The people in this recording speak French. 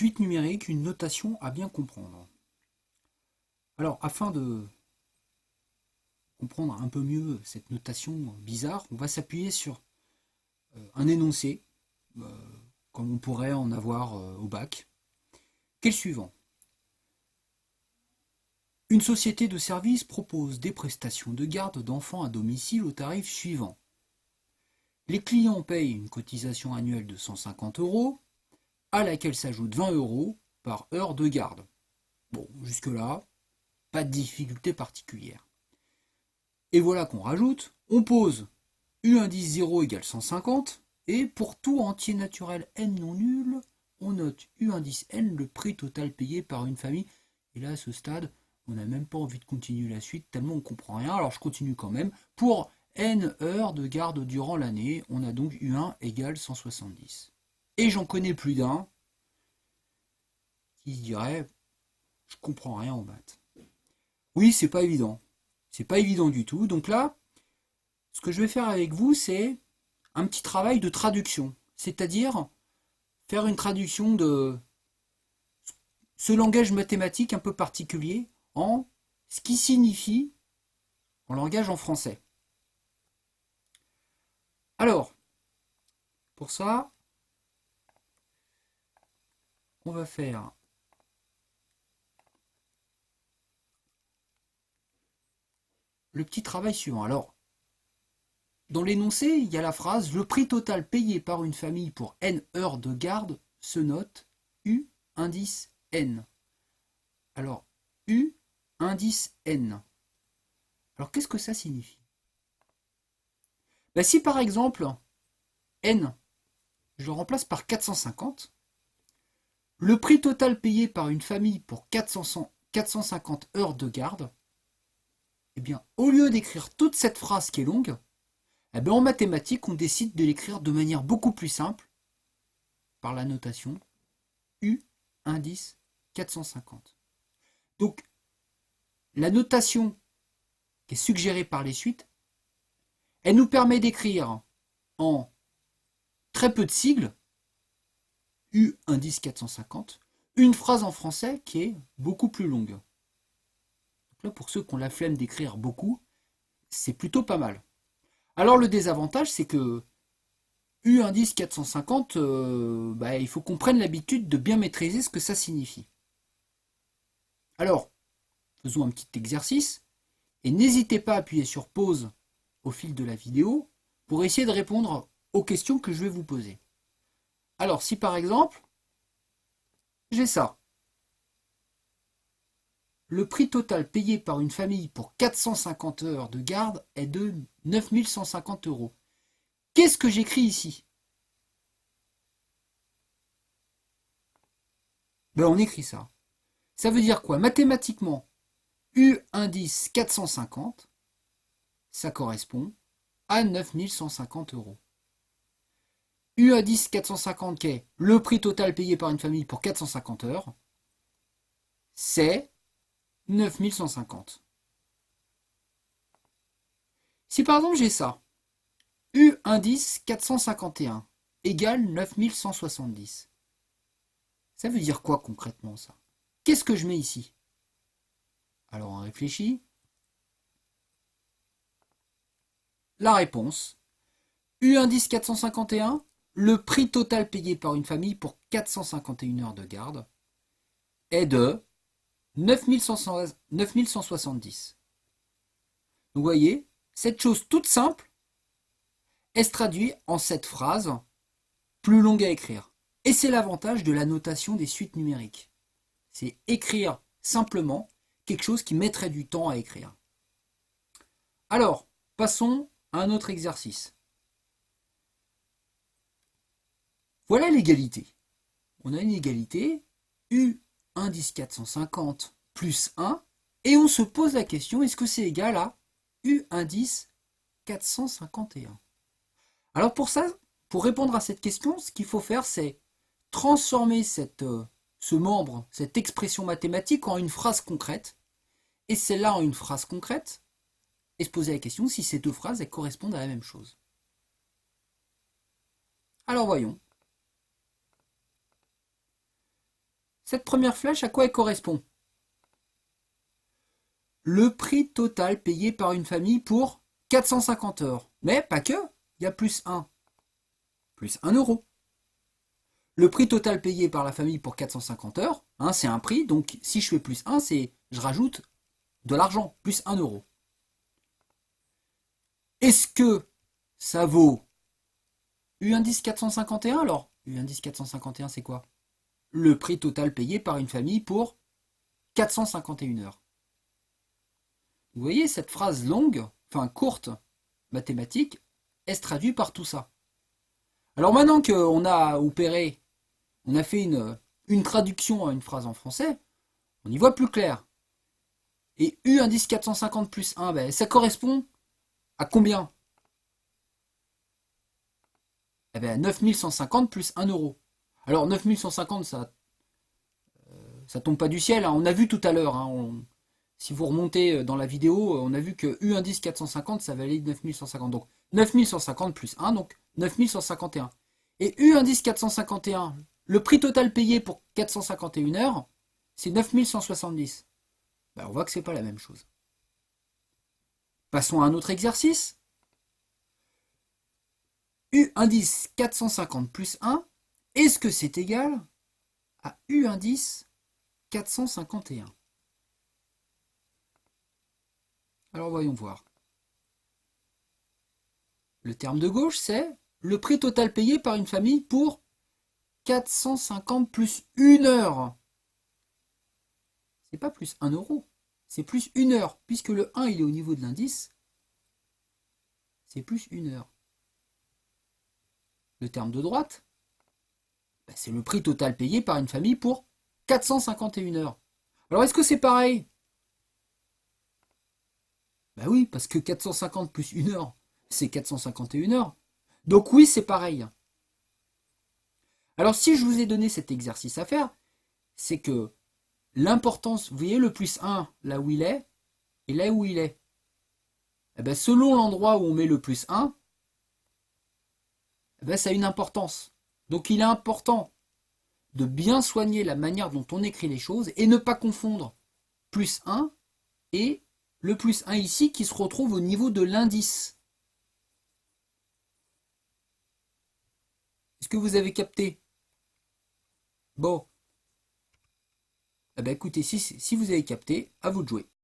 Suite numérique, une notation à bien comprendre. Alors, afin de comprendre un peu mieux cette notation bizarre, on va s'appuyer sur un énoncé, comme on pourrait en avoir au bac, qui est le suivant. Une société de services propose des prestations de garde d'enfants à domicile au tarif suivant. Les clients payent une cotisation annuelle de 150 €, à laquelle s'ajoute 20 € par heure de garde. Bon, jusque-là, pas de difficulté particulière. Et voilà qu'on rajoute, on pose U indice 0 égale 150, et pour tout entier naturel n non nul, on note U indice n le prix total payé par une famille. Et là, à ce stade, on n'a même pas envie de continuer la suite, tellement on ne comprend rien, alors je continue quand même. Pour n heures de garde durant l'année, on a donc U1 égale 170. Et j'en connais plus d'un qui se dirait, je comprends rien en maths. Oui, c'est pas évident. C'est pas évident du tout. Donc là, ce que je vais faire avec vous, c'est un petit travail de traduction. C'est-à-dire faire une traduction de ce langage mathématique un peu particulier en ce qui signifie en langage en français. Alors, pour ça, on va faire le petit travail suivant. Alors, dans l'énoncé, il y a la phrase « Le prix total payé par une famille pour n heures de garde se note U indice n ». Alors, U indice n. Alors, qu'est-ce que ça signifie? Si par exemple, n, je le remplace par 450, le prix total payé par une famille pour 450 heures de garde, eh bien, au lieu d'écrire toute cette phrase qui est longue, eh bien, en mathématiques, on décide de l'écrire de manière beaucoup plus simple, par la notation U indice 450. Donc, la notation qui est suggérée par les suites, elle nous permet d'écrire en très peu de sigles, U indice 450, une phrase en français qui est beaucoup plus longue. Donc là, pour ceux qui ont la flemme d'écrire beaucoup, c'est plutôt pas mal. Alors le désavantage, c'est que U indice 450, il faut qu'on prenne l'habitude de bien maîtriser ce que ça signifie. Alors, faisons un petit exercice, et n'hésitez pas à appuyer sur pause au fil de la vidéo pour essayer de répondre aux questions que je vais vous poser. Alors, si par exemple, j'ai ça. Le prix total payé par une famille pour 450 heures de garde est de 9 150 €. Qu'est-ce que j'écris ici? On écrit ça. Ça veut dire quoi? Mathématiquement, U indice 450, ça correspond à 9 150 €. U indice 450 qui est le prix total payé par une famille pour 450 heures, c'est 9 150. Si par exemple j'ai ça, U indice 451 égale 9 170, ça veut dire quoi concrètement ça? Qu'est-ce que je mets ici? Alors on réfléchit. La réponse, U indice 451, le prix total payé par une famille pour 451 heures de garde est de 9 170. Donc vous voyez, cette chose toute simple, elle se traduit en cette phrase plus longue à écrire. Et c'est l'avantage de la notation des suites numériques. C'est écrire simplement quelque chose qui mettrait du temps à écrire. Alors, passons à un autre exercice. Voilà l'égalité. On a une égalité, U indice 450 plus 1, et on se pose la question, est-ce que c'est égal à U indice 451? Alors pour ça, pour répondre à cette question, ce qu'il faut faire, c'est transformer ce membre, cette expression mathématique en une phrase concrète, et celle-là en une phrase concrète, et se poser la question si ces deux phrases elles correspondent à la même chose. Alors voyons. Cette première flèche, à quoi elle correspond? Le prix total payé par une famille pour 450 heures. Mais pas que, il y a plus 1. Plus 1 euro. Le prix total payé par la famille pour 450 heures, hein, c'est un prix, donc si je fais plus 1, c'est je rajoute de l'argent, plus 1 euro. Est-ce que ça vaut U indice 451 alors? U indice 451 c'est quoi? Le prix total payé par une famille pour 451 heures. Vous voyez, cette phrase longue, enfin courte, mathématique, elle se traduit par tout ça. Alors maintenant qu'on a opéré, on a fait une traduction à une phrase en français, on y voit plus clair. Et U indice 450 plus 1, ben, ça correspond à combien? Eh ben 9150 plus 1 euro. Alors 9150, ça tombe pas du ciel, hein. On a vu tout à l'heure, hein, si vous remontez dans la vidéo, on a vu que U indice 450, ça valait 9150. Donc 9150 plus 1, donc 9151. Et U indice 451, le prix total payé pour 451 heures, c'est 9170. Ben, on voit que c'est pas la même chose. Passons à un autre exercice. U indice 450 plus 1, est-ce que c'est égal à U indice 451? Alors voyons voir. Le terme de gauche, c'est le prix total payé par une famille pour 450 plus 1 heure. C'est pas plus 1 euro, c'est plus 1 heure. Puisque le 1 il est au niveau de l'indice, c'est plus 1 heure. Le terme de droite, ben c'est le prix total payé par une famille pour 451 heures. Alors est-ce que c'est pareil? Ben oui, parce que 450 plus 1 heure, c'est 451 heures. Donc oui, c'est pareil. Alors si je vous ai donné cet exercice à faire, c'est que l'importance, vous voyez le plus 1 là où il est, et là où il est. Eh ben, selon l'endroit où on met le plus 1, eh ben, ça a une importance. Donc il est important de bien soigner la manière dont on écrit les choses et ne pas confondre plus 1 et le plus 1 ici qui se retrouve au niveau de l'indice. Est-ce que vous avez capté? Bon. Eh ben, écoutez, si vous avez capté, à vous de jouer.